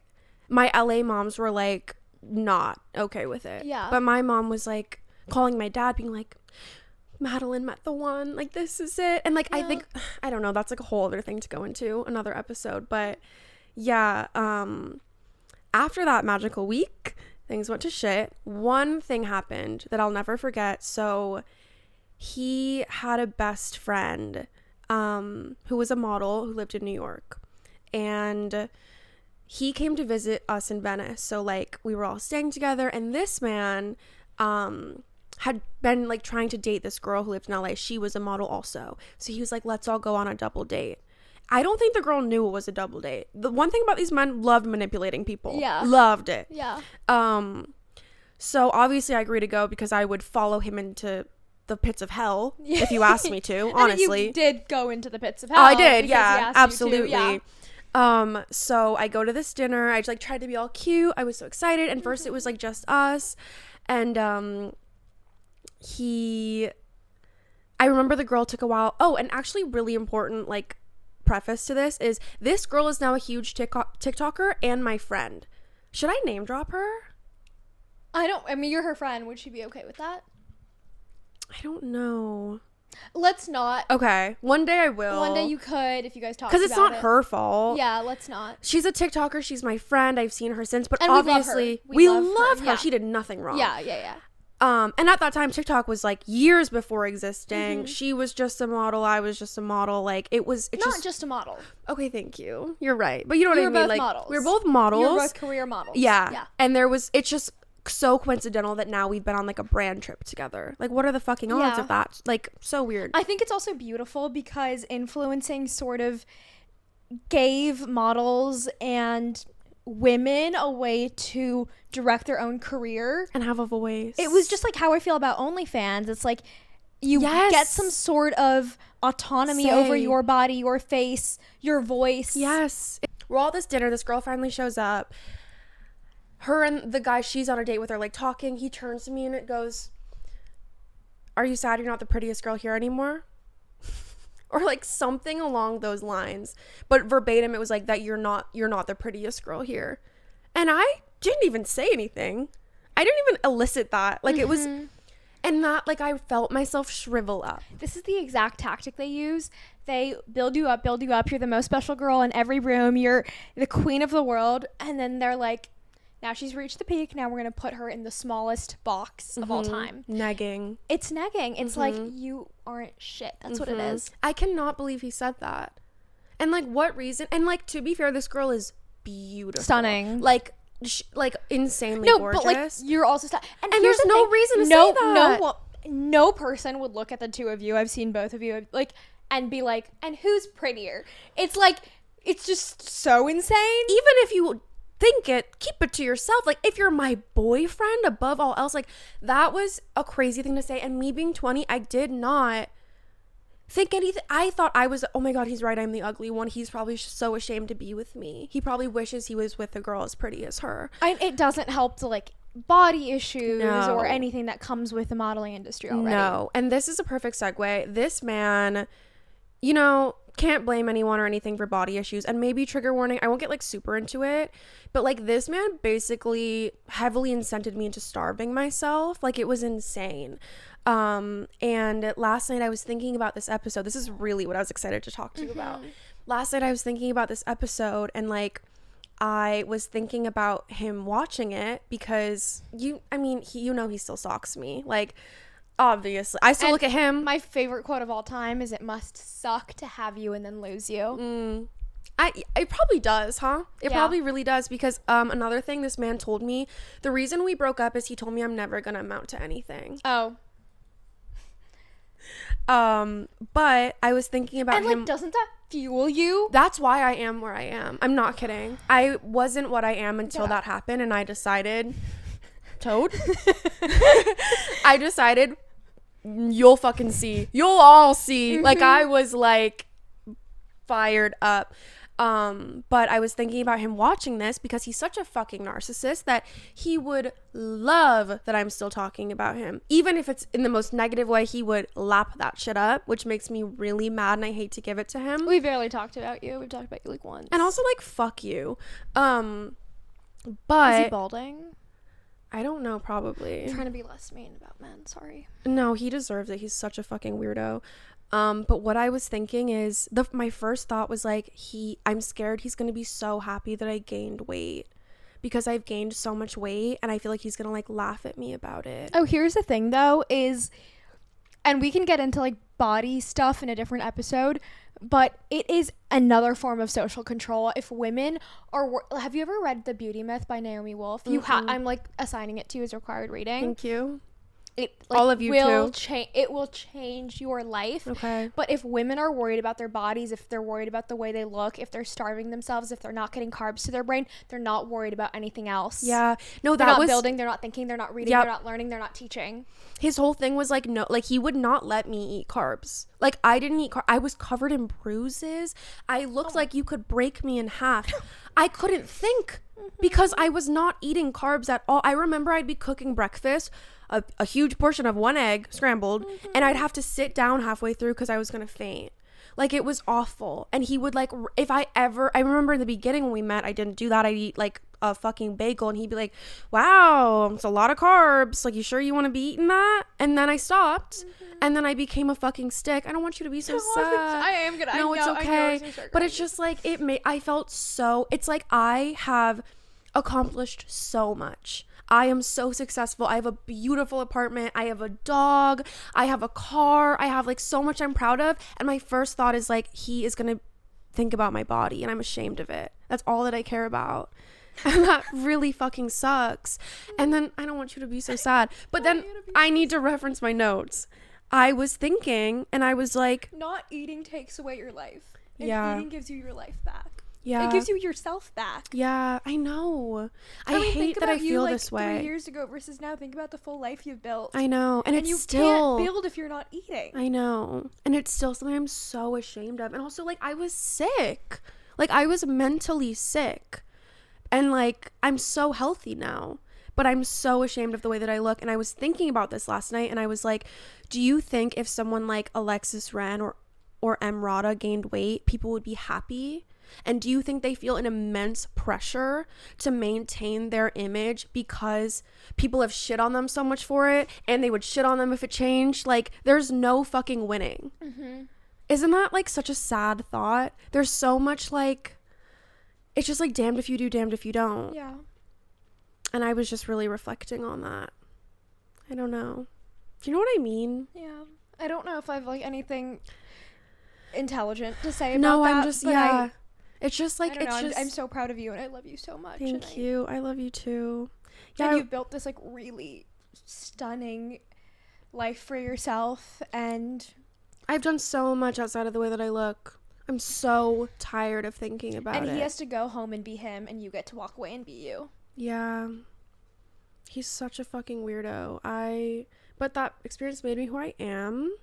my LA moms were like not okay with it. Yeah. But my mom was like calling my dad being like, Madeline met the one, like this is it. And like I think, I don't know, that's like a whole other thing to go into another episode. But yeah, after that magical week, things went to shit. One thing happened that I'll never forget. So he had a best friend who was a model who lived in New York, and he came to visit us in Venice. So like we were all staying together, and this man had been like trying to date this girl who lived in LA. She was a model also. So he was like, let's all go on a double date. I don't think the girl knew it was a double date. The one thing about these men, loved manipulating people. Yeah. Loved it. Yeah. So obviously I agreed to go because I would follow him into the pits of hell if you asked me to, honestly. You did go into the pits of hell. Oh, I did. because he Yeah, asked you to, absolutely. yeah. So I go to this dinner. I just like tried to be all cute. I was so excited. And first it was like just us. And, I remember the girl took a while. Oh, and actually really important, like, preface to this girl is now a huge TikToker and my friend. Should I name drop her? I mean, you're her friend. Would she be okay with that? I don't know. Let's not. Okay. One day I will. One day you could if you guys talk about it. Because it's not her fault. Yeah, let's not. She's a TikToker. She's my friend. I've seen her since. But And obviously, we love her. we love her. Yeah. She did nothing wrong. Yeah. And at that time, TikTok was like years before existing. She was just a model. I was just a model. Like it's Not just a model. Okay, thank you. You're right. But you know what I You're mean? both Like models. we're both models. You're both career models. Yeah. And it's just so coincidental that now we've been on like a brand trip together. Like what are the fucking odds Yeah. of that? Like so weird. I think it's also beautiful because influencing sort of gave models and women a way to direct their own career And have a voice. It was just like how I feel about OnlyFans. It's like you get some sort of autonomy over your body, your face, your voice. Yes. We're all at this dinner. This girl finally shows up. Her and the guy she's on a date with are like talking. He turns to me and it goes, "Are you sad you're not the prettiest girl here anymore?" Or like something along those lines. But verbatim, it was like that you're not the prettiest girl here. And I didn't even say anything. I didn't even elicit that. Like it was, And that, like, I felt myself shrivel up. This is the exact tactic they use. They build you up. You're the most special girl in every room. You're the queen of the world. And then they're like, now she's reached the peak. Now we're going to put her in the smallest box of all time. Negging. It's negging. It's like, you aren't shit. That's what it is. I cannot believe he said that. And, like, what reason? And, like, to be fair, this girl is beautiful. Stunning. Like insanely gorgeous. But, like, you're also and there's no reason to say that. No person would look at the two of you. I've seen both of you, like, and be like, and who's prettier? It's like, it's just so insane. Even if you think it, keep it to yourself. Like, if you're my boyfriend above all else, like, that was a crazy thing to say. And me being 20, I did not think anything. I thought I was, oh my God, he's right, I'm the ugly one. He's probably so ashamed to be with me. He probably wishes he was with a girl as pretty as her. It doesn't help to, like, body issues No. or anything that comes with the modeling industry already. No. And this is a perfect segue. This man, you know, can't blame anyone or anything for body issues. And maybe trigger warning, I won't get, like, super into it, but, like, this man basically heavily incented me into starving myself. Like, it was insane. And last night I was thinking about this episode. This is really what I was excited to talk to you about. Last night I was thinking about this episode, and, like, I was thinking about him watching it because he still stalks me. Like, obviously. I still look at him. My favorite quote of all time is, "It must suck to have you and then lose you." It probably does, huh? It Yeah. probably really does, because another thing this man told me, the reason we broke up is he told me I'm never gonna amount to anything. Oh. But I was thinking about And, like, him. doesn't that fuel you? That's why I am where I am. I'm not kidding. I wasn't what I am until that happened, and I decided, Toad? I decided, you'll fucking see. You'll all see. Like, I was, like, fired up. But I was thinking about him watching this because he's such a fucking narcissist that he would love that I'm still talking about him. Even if it's in the most negative way, he would lap that shit up, which makes me really mad, and I hate to give it to him. We barely talked about you. We've talked about you, like, once. And also, like, fuck you. Is But he balding? I don't know, probably. I'm trying to be less mean about men. Sorry. No, he deserves it. He's such a fucking weirdo. But what I was thinking is, my first thought was, like, I'm scared he's gonna be so happy that I gained weight, because I've gained so much weight, and I feel like he's gonna, like, laugh at me about it. Oh, here's the thing, though, and we can get into, like, body stuff in a different episode, but it is another form of social control. If women have you ever read The Beauty Myth by Naomi Wolf? I'm, like, assigning it to you as required reading. Thank you. It, like, all of you will too. It will change your life. Okay. But if women are worried about their bodies, if they're worried about the way they look, if they're starving themselves, if they're not getting carbs to their brain, they're not worried about anything else. Yeah. No, they're not building, they're not thinking, they're not reading, Yep. they're not learning, they're not teaching. His whole thing was, like, no, like, he would not let me eat carbs. Like, I didn't eat carbs. I was covered in bruises. I looked like you could break me in half. I couldn't think because I was not eating carbs at all. I remember I'd be cooking breakfast, a huge portion of one egg scrambled, and I'd have to sit down halfway through because I was going to faint. Like, it was awful. And he would, like, I remember in the beginning when we met, I didn't do that. I'd eat, like, a fucking bagel, and he'd be like, wow, it's a lot of carbs. Like, you sure you want to be eating that? And then I stopped, and then I became a fucking stick. I don't want you to be so sad. I am gonna. No, it's okay. But it's just, like, I felt so, it's like I have accomplished so much. I am so successful. I have a beautiful apartment. I have a dog. I have a car. I have, like, so much I'm proud of. And my first thought is, like, he is going to think about my body, and I'm ashamed of it. That's all that I care about. And that really fucking sucks. And then I don't want you to be so sad. But then I need to reference my notes. I was thinking, and I was like, not eating takes away your life. And Yeah. eating gives you your life back. yeah. It gives you yourself back. Yeah, I know. I mean, hate think that I about you, feel like, this way. 3 years ago versus now. Think about the full life you've built. I know. And it's you still can't build if you're not eating. I know. And it's still something I'm so ashamed of. And also, like, I was sick. Like, I was mentally sick. And, like, I'm so healthy now. But I'm so ashamed of the way that I look. And I was thinking about this last night, and I was like, do you think if someone like Alexis Ren or or Emrata gained weight, people would be happy? And do you think they feel an immense pressure to maintain their image because people have shit on them so much for it, and they would shit on them if it changed? Like, there's no fucking winning. Isn't that like such a sad thought? There's so much like, it's just like damned if you do, damned if you don't. Yeah. And I was just really reflecting on that. I don't know. Do you know what I mean? Yeah. I don't know if I have like anything intelligent to say about No, that. I'm just, yeah. It's just like, I don't know, it's just. I'm so proud of you, and I love you so much. Thank you. I love you too. Yeah. And you've built this like really stunning life for yourself, and I've done so much outside of the way that I look. I'm so tired of thinking about it. and he has to go home and be him, and you get to walk away and be you. Yeah. He's such a fucking weirdo. But that experience made me who I am.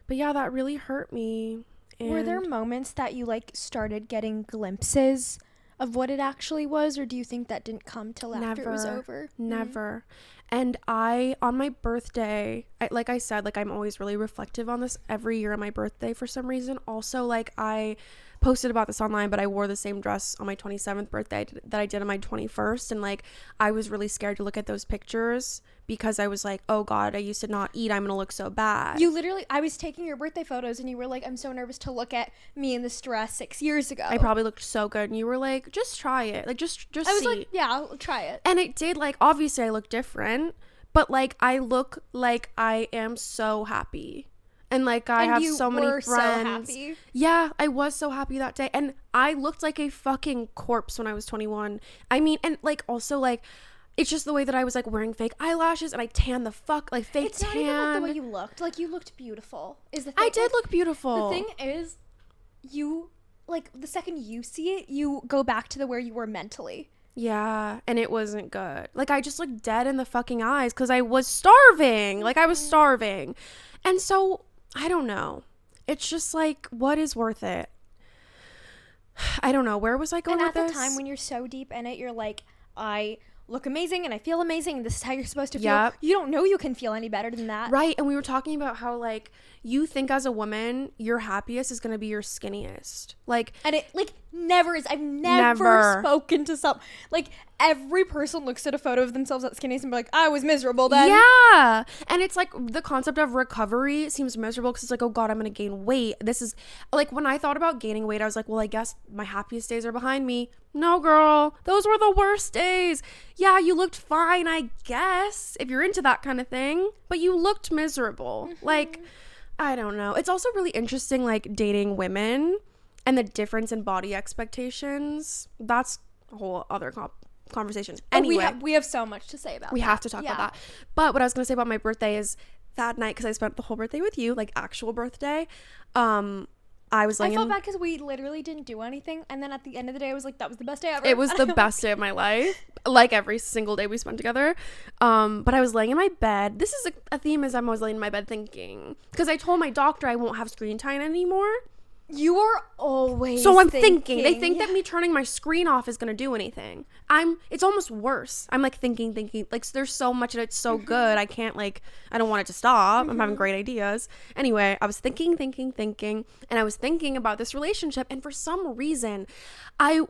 But yeah, that really hurt me. And were there moments that you like started getting glimpses of what it actually was, or do you think that didn't come till after it was over? Never. And on my birthday, like I said, like I'm always really reflective on this every year on my birthday for some reason. Also, like I posted about this online, but I wore the same dress on my 27th birthday that I did on my 21st. And like, I was really scared to look at those pictures because I was like, oh God, I used to not eat. I'm going to look so bad. You literally, I was taking your birthday photos and you were like, I'm so nervous to look at me in this dress 6 years ago. I probably looked so good. And you were like, just try it. Like, just I was see. like, yeah, I'll try it. And it did, like, obviously I look different, but like, I look like I am so happy. And like, I have so many friends. So happy. Yeah, I was so happy that day. And I looked like a fucking corpse when I was 21. I mean, and like, also like, it's just the way that I was like wearing fake eyelashes and I tan the fuck, like fake it's tan. It's not even like the way you looked. Like, you looked beautiful. Is the thing. I did look beautiful. The thing is, you, like, the second you see it, you go back to where you were mentally. Yeah, and it wasn't good. Like, I just looked dead in the fucking eyes because I was starving. Like, I was starving. And so, I don't know. It's just like, what is worth it? I don't know. Where was I going with this? And at the time when you're so deep in it, you're like, I look amazing and I feel amazing and this is how you're supposed to feel. Yep. You don't know you can feel any better than that. Right. And we were talking about how, like, you think as a woman, your happiest is going to be your skinniest. Like, and it, like, never is. I've never spoken to some, like, every person looks at a photo of themselves at skinniest and be like, I was miserable then. Yeah. And it's like the concept of recovery seems miserable because it's like, oh God, I'm going to gain weight. This is like, when I thought about gaining weight, I was like, well, I guess my happiest days are behind me. No, girl, those were the worst days. Yeah, you looked fine, I guess, if you're into that kind of thing, but you looked miserable. Like, I don't know. It's also really interesting, like, dating women and the difference in body expectations. That's a whole other conversation. Anyway, we have so much to say about that. We have to talk about that. But what I was going to say about my birthday is that night, because I spent the whole birthday with you, like, actual birthday, I felt bad because we literally didn't do anything, and then at the end of the day I was like, that was the best day ever. It was the best day of my life, like every single day we spent together. But I was laying in my bed. This is a theme, as I'm always laying in my bed thinking, because I told my doctor I won't have screen time anymore. You are always so I'm thinking. They think that me turning my screen off is gonna do anything. It's almost worse. I'm like thinking like, so there's so much and it's so good, I can't, like, I don't want it to stop. I'm having great ideas. Anyway, I was thinking, and I was thinking about this relationship, and for some reason I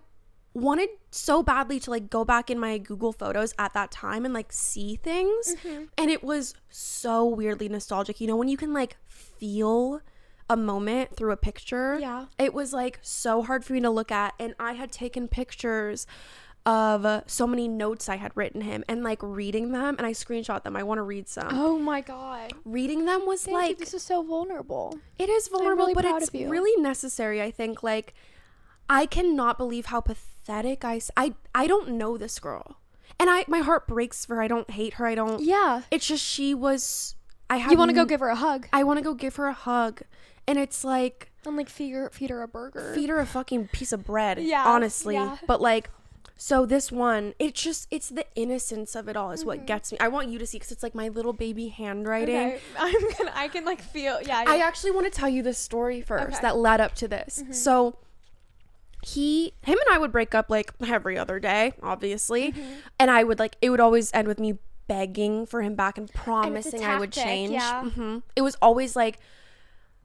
wanted so badly to, like, go back in my Google Photos at that time and, like, see things. And it was so weirdly nostalgic, you know, when you can, like, feel a moment through a picture. Yeah. It was, like, so hard for me to look at, and I had taken pictures of so many notes I had written him and, like, reading them, and I screenshot them. I want to read some. Oh my God. Reading them was Thank you. This is so vulnerable. It is vulnerable, really but proud it's of you. really necessary, I think. Like, I cannot believe how pathetic I don't know this girl, and my heart breaks for her. I don't hate her. I don't. Yeah. It's just you want to go give her a hug. I want to go give her a hug. And it's like, and, like, feed her a burger. Feed her a fucking piece of bread. Yeah. Honestly. Yeah. But, like, so this one, it's the innocence of it all is what gets me. I want you to see, because it's like my little baby handwriting. Okay. I can, like, feel. Yeah. I actually want to tell you this story first that led up to this. So him and I would break up, like, every other day, obviously. And I would, like, it would always end with me begging for him back and promising I would change. Yeah. It was always like,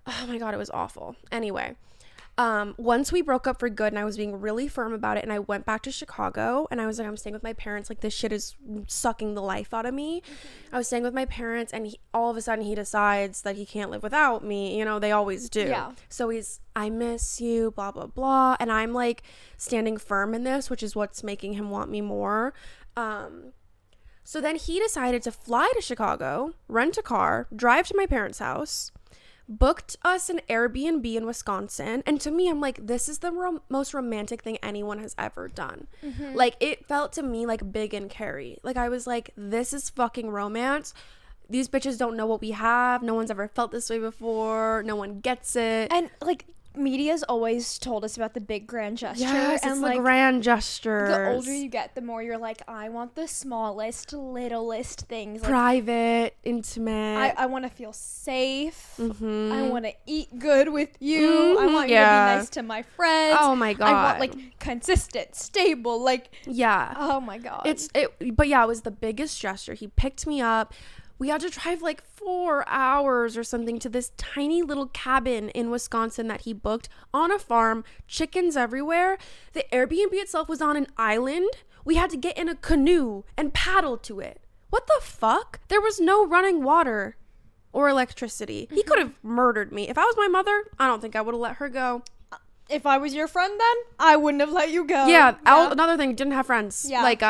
Oh my God, it was awful. Anyway, once we broke up for good and I was being really firm about it and I went back to Chicago and I was like, I'm staying with my parents. Like, this shit is sucking the life out of me. I was staying with my parents and all of a sudden he decides that he can't live without me. You know, they always do. Yeah. So I miss you, blah, blah, blah. And I'm like standing firm in this, which is what's making him want me more. So then he decided to fly to Chicago, rent a car, drive to my parents' house, booked us an Airbnb in Wisconsin. And to me, I'm like, this is the most romantic thing anyone has ever done. Like, it felt to me like Big and Carrie. Like, I was like, this is fucking romance. These bitches don't know what we have. No one's ever felt this way before. No one gets it. And like, media's always told us about the big grand gesture. Yes, and it's like the grand gestures. the older you get, the more you're like, I want the smallest, littlest things. Like, private, intimate. I want to feel safe. Mm-hmm. I want to eat good with you. I want you to be nice to my friends. Oh my God. I want like consistent, stable, like, yeah. oh my God. But yeah, it was the biggest gesture. He picked me up. We had to drive like 4 hours or something to this tiny little cabin in Wisconsin that he booked on a farm, chickens everywhere. The Airbnb itself was on an island. We had to get in a canoe and paddle to it. What the fuck? There was no running water or electricity. He could have murdered me. If I was my mother, I don't think I would have let her go. If I was your friend then, I wouldn't have let you go. Yeah. Another thing, didn't have friends. Yeah. Like,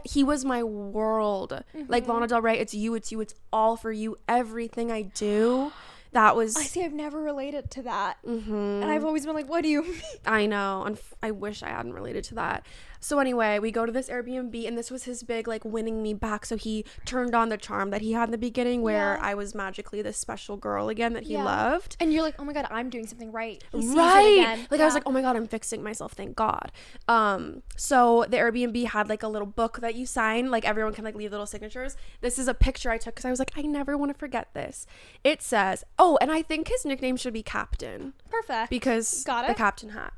he was my world. Like Lana Del Rey, it's you, it's all for you. Everything I do, that was. I see. I've never related to that, Mm-hmm. and I've always been like, "What do you mean?" I know, and I wish I hadn't related to that. So anyway, we go to this Airbnb, and this was his big like winning me back. So he turned on the charm that he had in the beginning, where I was magically this special girl again that he loved. And you're like, "Oh my God, I'm doing something right." He sees it Right. again. Like I was like, "Oh my God, I'm fixing myself. Thank God." So the Airbnb had like a little book that you sign, like everyone can like leave little signatures. This is a picture I took because I was like, I never want to forget this. It says, and I think his nickname should be Captain. Perfect. Because Got it. the captain hat.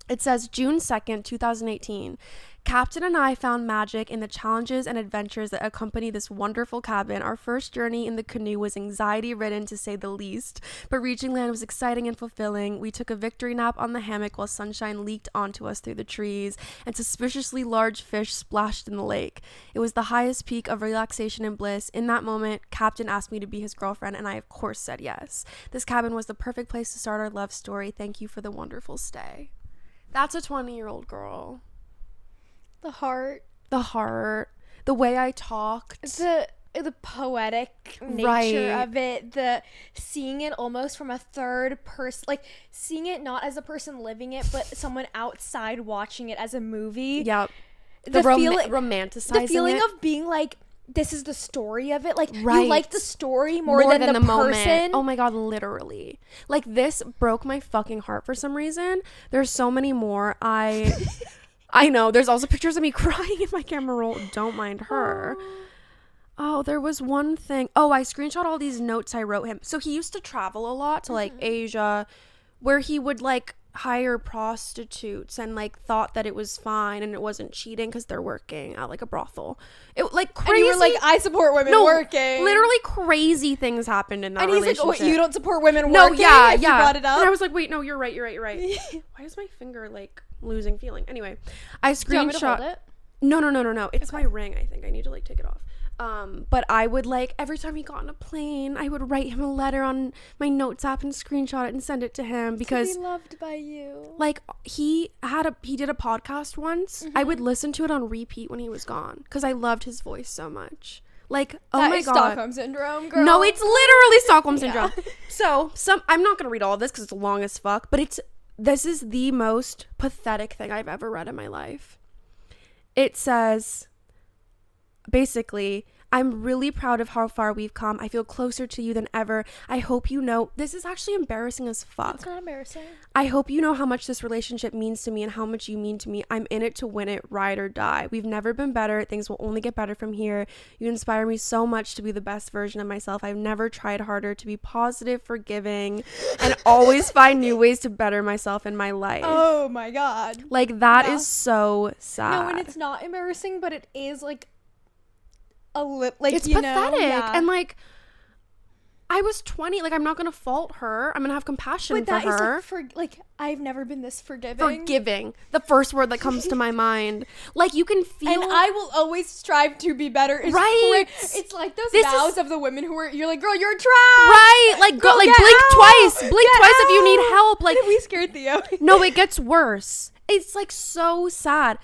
It says June 2nd, 2018. Captain and I found magic in the challenges and adventures that accompany this wonderful cabin. Our first journey in the canoe was anxiety-ridden, to say the least, but reaching land was exciting and fulfilling. We took a victory nap on the hammock while sunshine leaked onto us through the trees, and suspiciously large fish splashed in the lake. It was the highest peak of relaxation and bliss. In that moment, Captain asked me to be his girlfriend, and I, of course, said yes. This cabin was the perfect place to start our love story. Thank you for the wonderful stay. That's a 20-year-old girl. The heart. The way I talked. The poetic nature of it. The seeing it almost from a third person. Like, seeing it not as a person living it, but someone outside watching it as a movie. Yep. The feeling, romanticizing the feeling it. of being like, this is the story of it. Like, Right. you like the story more than the person. Moment. Oh my God, literally. Like, this broke my fucking heart for some reason. There's so many more. I know. There's also pictures of me crying in my camera roll. Don't mind her. Oh, there was one thing. I screenshot all these notes I wrote him. So he used to travel a lot to like Asia, where he would like hire prostitutes and like thought that it was fine and it wasn't cheating because they're working at like a brothel. It like crazy. And you were like, I support women working. Literally crazy things happened in that and he's relationship. like, oh, you don't support women no, working? Yeah. You brought it up. And I was like, wait, no, you're right. Why is my finger like losing feeling? Anyway, I screenshot. Do you want me to hold it? No. It's my ring. I think I need to like take it off. But I would like every time he got on a plane, I would write him a letter on my notes app and screenshot it and send it to him because to be loved by you. Like he did a podcast once. I would listen to it on repeat when he was gone because I loved his voice so much. Like, oh that my is God. Stockholm syndrome, girl. No, it's literally Stockholm syndrome. So I'm not gonna read all of this because it's long as fuck, but this is the most pathetic thing I've ever read in my life. It says, basically, I'm really proud of how far we've come. I feel closer to you than ever. I hope you know. This is actually embarrassing as fuck. It's not embarrassing. I hope you know how much this relationship means to me and how much you mean to me. I'm in it to win it, ride or die. We've never been better. Things will only get better from here. You inspire me so much to be the best version of myself. I've never tried harder to be positive, forgiving, and always find new ways to better myself in my life. Oh my God. Like, that is so sad. No, and it's not embarrassing, but it is like it's pathetic. And like, I was 20. Like, I'm not gonna fault her. I'm gonna have compassion for her. Like I've never been this forgiving. Forgiving, the first word that comes to my mind. Like, you can feel, and I will always strive to be better. Right. It's like those vows of the women who are, you're like, girl, you're trash. Right. Like, go, like, blink twice. Blink twice if you need help. Like, we scared Theo. No, it gets worse. It's like so sad.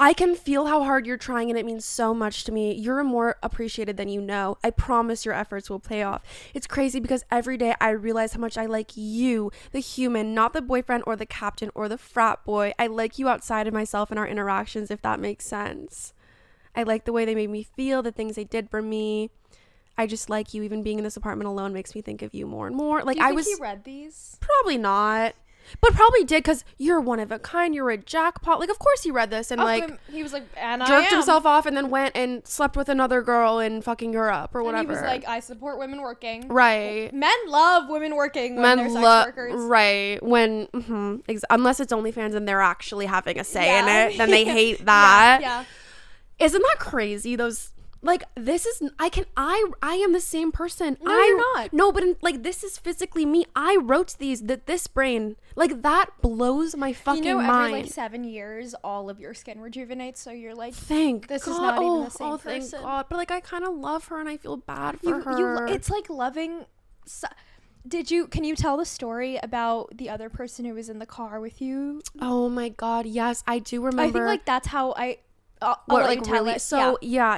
I can feel how hard you're trying, and it means so much to me. You're more appreciated than you know. I promise your efforts will pay off. It's crazy because every day I realize how much I like you, the human, not the boyfriend or the captain or the frat boy. I like you outside of myself and our interactions, if that makes sense. I like the way they made me feel, the things they did for me. I just like you. Even being in this apartment alone makes me think of you more and more. Like, Do you think he read these? Probably not. But probably did, because you're one of a kind. You're a jackpot. Like, of course he read this and he was like, and jerked himself off and then went and slept with another girl in fucking Europe or whatever. And he was like, I support women working. Right. Men love women working when they're sex workers. Right. When, unless it's OnlyFans and they're actually having a say in it, then they hate that. Yeah. Isn't that crazy? Those... Like, this is, I am the same person. No, you're not. No, but this is physically me. I wrote these, this brain, like, that blows my fucking mind. Every 7 years, all of your skin rejuvenates, so you're like, thank this God. is not even the same person. Thank God. But, like, I kind of love her and I feel bad for her. It's like loving, can you tell the story about the other person who was in the car with you? Oh my God, yes, I do remember. I think, like, that's how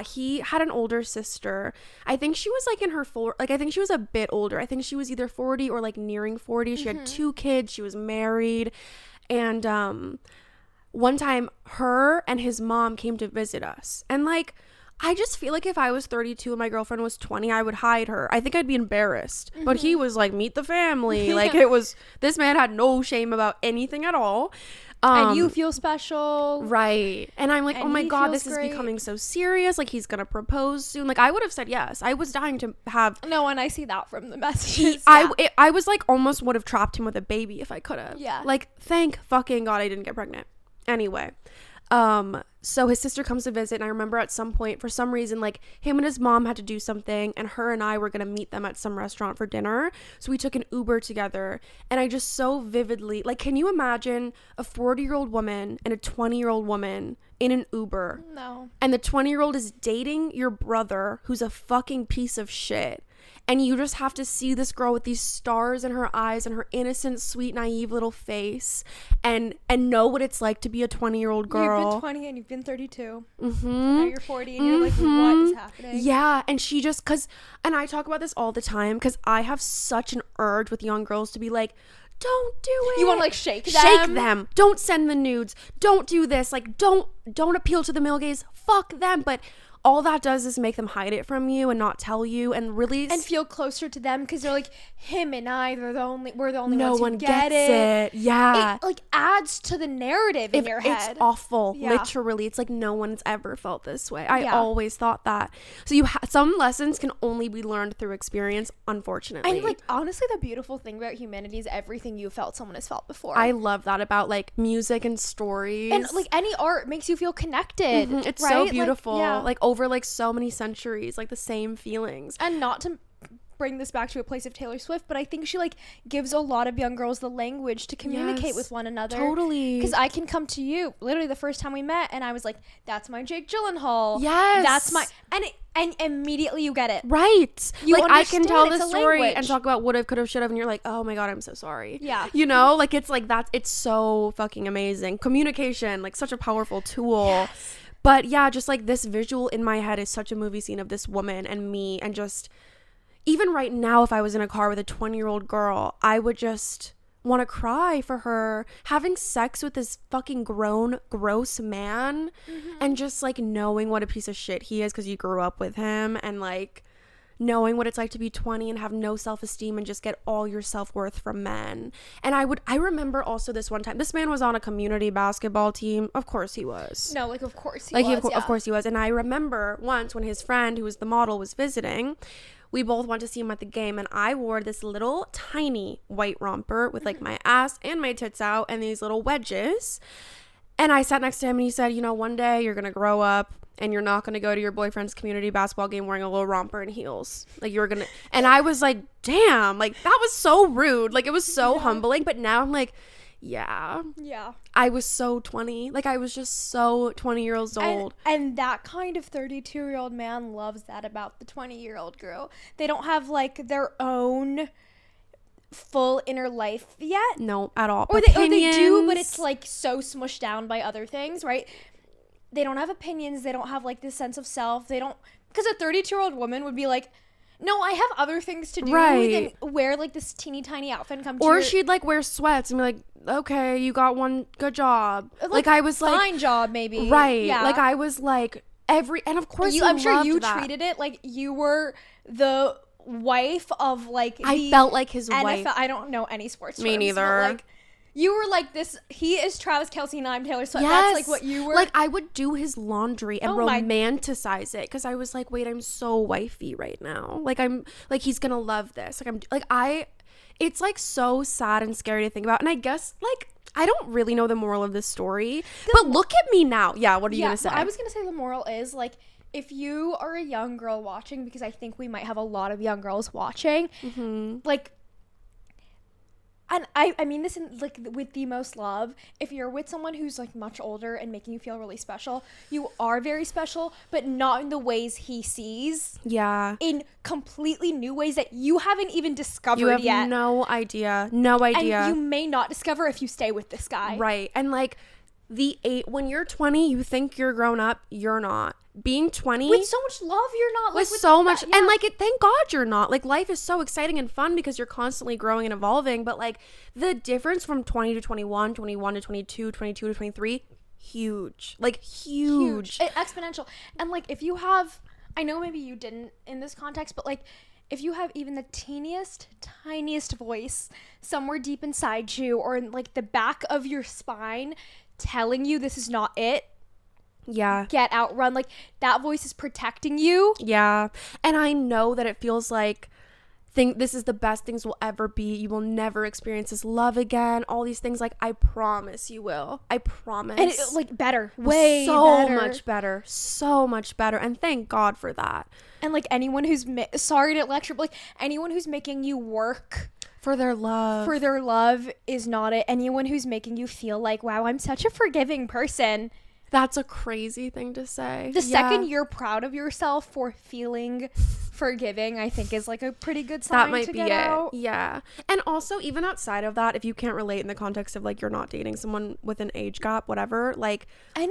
he had an older sister. I think she was like in her I think she was a bit older. I think she was either 40 or like nearing 40. She had 2 kids. She was married. And one time her and his mom came to visit us. And like, I just feel like if I was 32 and my girlfriend was 20, I would hide her. I think I'd be embarrassed. But he was like, meet the family. Like, this man had no shame about anything at all. And you feel special. Right. And I'm like, oh my God, this is becoming so serious. Like, he's going to propose soon. Like, I would have said yes. I was dying to have. No, and I see that from the messages. I was like, almost would have trapped him with a baby if I could have. Yeah. Like, thank fucking God I didn't get pregnant. Anyway. So his sister comes to visit, and I remember at some point, for some reason, like, him and his mom had to do something, and her and I were gonna meet them at some restaurant for dinner. So we took an Uber together, and I just so vividly, like, can you imagine a 40-year-old woman and a 20-year-old woman in an Uber? No. And the 20-year-old is dating your brother, who's a fucking piece of shit. And you just have to see this girl with these stars in her eyes and her innocent, sweet, naive little face, and know what it's like to be a 20-year-old girl. You've been 20 and you've been 32. And now you're 40 and you're like, what is happening? Yeah, and she just, and I talk about this all the time, because I have such an urge with young girls to be like, don't do it. You want to like shake them? Shake them. Don't send the nudes. Don't do this. Like, don't appeal to the male gaze. Fuck them. But all that does is make them hide it from you and not tell you, and really and feel closer to them, because they're like, him and I, we're the only no ones one who get gets it. Yeah, it like adds to the narrative in your head. It's awful. Yeah. Literally, it's like no one's ever felt this way. I always thought that. So some lessons can only be learned through experience, unfortunately. And like, honestly, the beautiful thing about humanity is everything you felt someone has felt before. I love that about like music and stories, and like any art makes you feel connected. It's so beautiful. Like over like so many centuries, like the same feelings. And not to bring this back to a place of Taylor Swift, but I think she like gives a lot of young girls the language to communicate with one another. Totally. Because I can come to you literally the first time we met and I was like, that's my Jake Gyllenhaal. Yes. That's my, and immediately you get it. Right. You like I can tell the story language. and talk about would have, could have, should have, and you're like, oh my God, I'm so sorry. Yeah. You know, like it's like that. It's so fucking amazing. Communication, like such a powerful tool. Yes. But yeah, just like this visual in my head is such a movie scene of this woman and me, and just even right now, if I was in a car with a 20-year-old girl, I would just want to cry for her having sex with this fucking grown, gross man, and just like knowing what a piece of shit he is because you grew up with him, and like knowing what it's like to be 20 and have no self-esteem and just get all your self-worth from men. And I remember also this one time, this man was on a community basketball team. Of course he was. No, like of course he was. Of course he was. And I remember once when his friend, who was the model, was visiting, we both went to see him at the game, and I wore this little tiny white romper with like my ass and my tits out and these little wedges. And I sat next to him and he said, you know, one day you're going to grow up and you're not going to go to your boyfriend's community basketball game wearing a little romper and heels. Like, you're going to, and I was like, damn, like, that was so rude. Like, it was so humbling. But now I'm like, yeah. I was so 20. Like, I was just so 20 years old. And that kind of 32-year-old man loves that about the 20-year-old girl. They don't have, like, their own full inner life yet. No, at all. Or they do, but it's, like, so smushed down by other things, right? They don't have opinions. They don't have, like, this sense of self. They don't, because a 32-year-old woman would be like, no, I have other things to do than wear, like, this teeny tiny outfit and come to Or she'd, like, wear sweats and be like, okay, you got one good job. Like I was like, fine job, maybe. Right. Yeah. Like, I was like, and of course I'm sure you treated it like you were the wife of, like, I felt like his NFL, wife. I don't know any sports Me terms, neither. but, like, you were like this. He is Travis Kelce and I'm Taylor Swift. Yes. That's, like, what you were. Like, I would do his laundry and romanticize it because I was like, wait, I'm so wifey right now. Like, I'm like, he's gonna love this. It's like so sad and scary to think about. And I guess, like, I don't really know the moral of this story, but look at me now. Yeah, what are you gonna say? Well, I was gonna say the moral is, like, if you are a young girl watching, because I think we might have a lot of young girls watching, like, and I mean this in, like, with the most love, if you're with someone who's, like, much older and making you feel really special, you are very special, but not in the ways he sees. Yeah. In completely new ways that you haven't even discovered yet. You have no idea. No idea. And you may not discover if you stay with this guy. Right. And, like, when you're 20, you think you're grown up, you're not. Being 20 with so much love, you're not. Like, with so much, and, like, thank God you're not. Like, life is so exciting and fun because you're constantly growing and evolving, but, like, the difference from 20 to 21, 21 to 22, 22 to 23, huge. Like, huge. Exponential. And, like, if you have, I know maybe you didn't in this context, but, like, if you have even the tiniest voice somewhere deep inside you or in, like, the back of your spine telling you this is not it, get outrun, like, that voice is protecting you. Yeah. And I know that it feels like this is the best things will ever be. You will never experience this love again, all these things. Like, I promise you will. I promise. And it's, like, better, way so better. So much better, and thank God for that. And, like, anyone who's sorry to lecture, but, like, anyone who's making you work for their love is not it. Anyone who's making you feel like, wow, I'm such a forgiving person. That's a crazy thing to say. The second you're proud of yourself for feeling forgiving, I think is, like, a pretty good sign. That might to be get it. Out. Yeah. And also, even outside of that, if you can't relate in the context of, like, you're not dating someone with an age gap, whatever, like,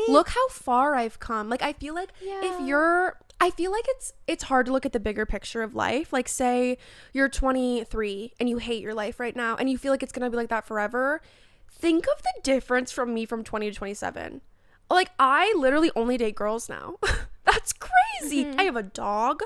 look how far I've come. Like, I feel like I feel like it's hard to look at the bigger picture of life. Like, say you're 23 and you hate your life right now and you feel like it's gonna be like that forever. Think of the difference from me from 20 to 27. Like, I literally only date girls now. That's crazy. I have a dog.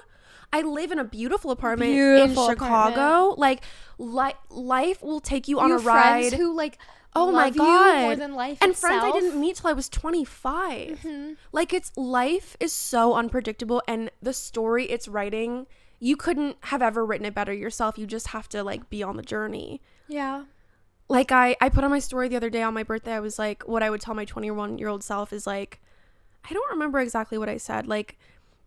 I live in a beautiful apartment in Chicago. Like, life will take you on a ride. Friends who, like, oh my God, you more than life and itself. Friends I didn't meet till I was 25. Like, life is so unpredictable, and the story it's writing, you couldn't have ever written it better yourself. You just have to, like, be on the journey. Yeah. Like, I put on my story the other day on my birthday, I was like, what I would tell my 21-year-old self is, like, I don't remember exactly what I said. Like,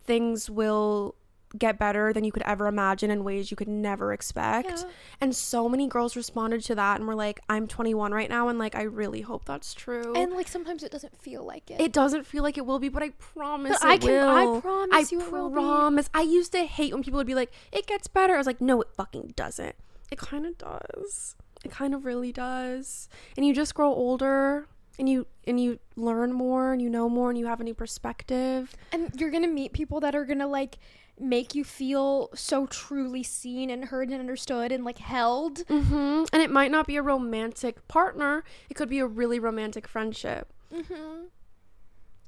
things will get better than you could ever imagine in ways you could never expect. Yeah. And so many girls responded to that and were like, I'm 21 right now, and, like, I really hope that's true. And, like, sometimes it doesn't feel like it. It doesn't feel like it will be, but I promise but it will. I promise you it will be. I used to hate when people would be like, it gets better. I was like, no, it fucking doesn't. It kind of does. It kind of really does. And you just grow older, and you learn more, and you know more, and you have a new perspective. And you're gonna meet people that are gonna, like, make you feel so truly seen and heard and understood and, like, held. And it might not be a romantic partner. It could be a really romantic friendship.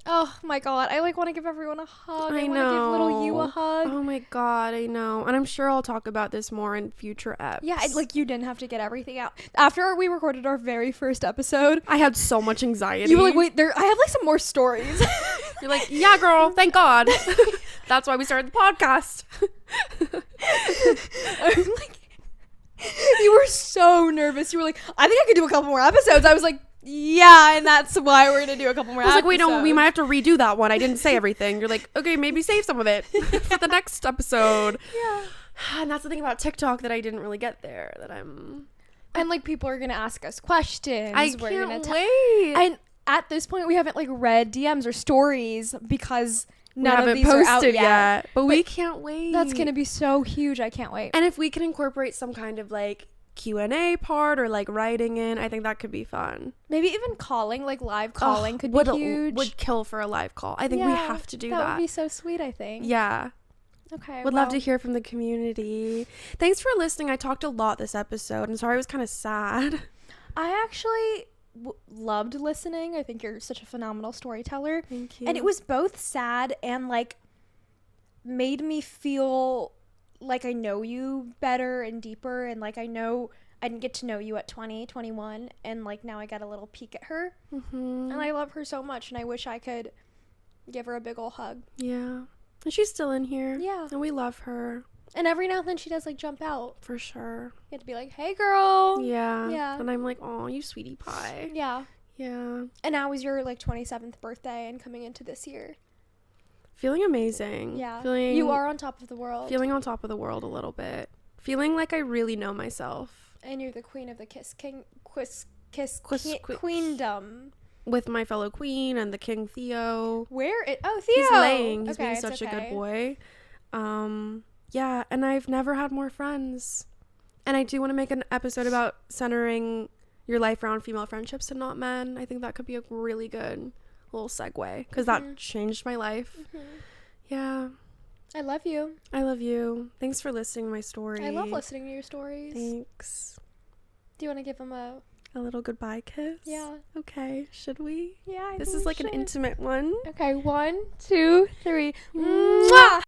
Oh my God, I, like, want to give everyone a hug. I want to know. give little you a hug. Oh my God, I know. And I'm sure I'll talk about this more in future eps. Yeah, like, you didn't have to get everything out. After we recorded our very first episode, I had so much anxiety. You were like, wait, I have, like, some more stories. You're like, yeah, girl, thank God. That's why we started the podcast. I'm like, you were so nervous. You were like, I think I could do a couple more episodes. I was like, Yeah, and that's why we're gonna do a couple more. I was like, wait, no, we episodes. might have to redo that one. I didn't say everything. You're like, okay, maybe save some of it for the next episode. Yeah. And that's the thing about TikTok that I didn't really get there. And like people are gonna ask us questions. I We're can't gonna wait. And at this point, we haven't like read DMs or stories because We none of haven't these are out posted yet. but we can't wait. That's gonna be so huge. I can't wait. And if we can incorporate some kind of like Q&A part or like writing in, I think that could be fun. Maybe even calling, like live calling, could be huge. Would kill for a live call. I think we have to do that. That would be so sweet, I think. Yeah. Okay. Would love to hear from the community. Thanks for listening. I talked a lot this episode. I'm sorry I was kind of sad. I actually loved listening. I think you're such a phenomenal storyteller. Thank you. And it was both sad and like made me feel like I know you better and deeper, and like I didn't get to know you at 20, 21, and like now I got a little peek at her. Mm-hmm. And I love her so much, and I wish I could give her a big ol' hug. Yeah. And she's still in here. Yeah. And we love her. And every now and then she does like jump out. For sure. You have to be like, hey girl. Yeah. Yeah. And I'm like, oh, you sweetie pie. Yeah. Yeah. And now was your like 27th birthday and coming into this year. Feeling amazing. Yeah. Feeling You are on top of the world. Feeling on top of the world a little bit. Feeling like I really know myself. And you're the queen of the queendom. With my fellow queen and the king Theo. Oh, Theo. He's laying. He's okay, being it's such a okay. good boy. Yeah, and I've never had more friends. And I do want to make an episode about centering your life around female friendships and not men. I think that could be a really good little segue because that changed my life. Yeah. I love you. I love you. Thanks for listening to my story. I love listening to your stories. Thanks. Do you want to give them a little goodbye kiss? Yeah. Okay, should we? Yeah, This is like an intimate one. Okay, 1, 2, 3. Mwah!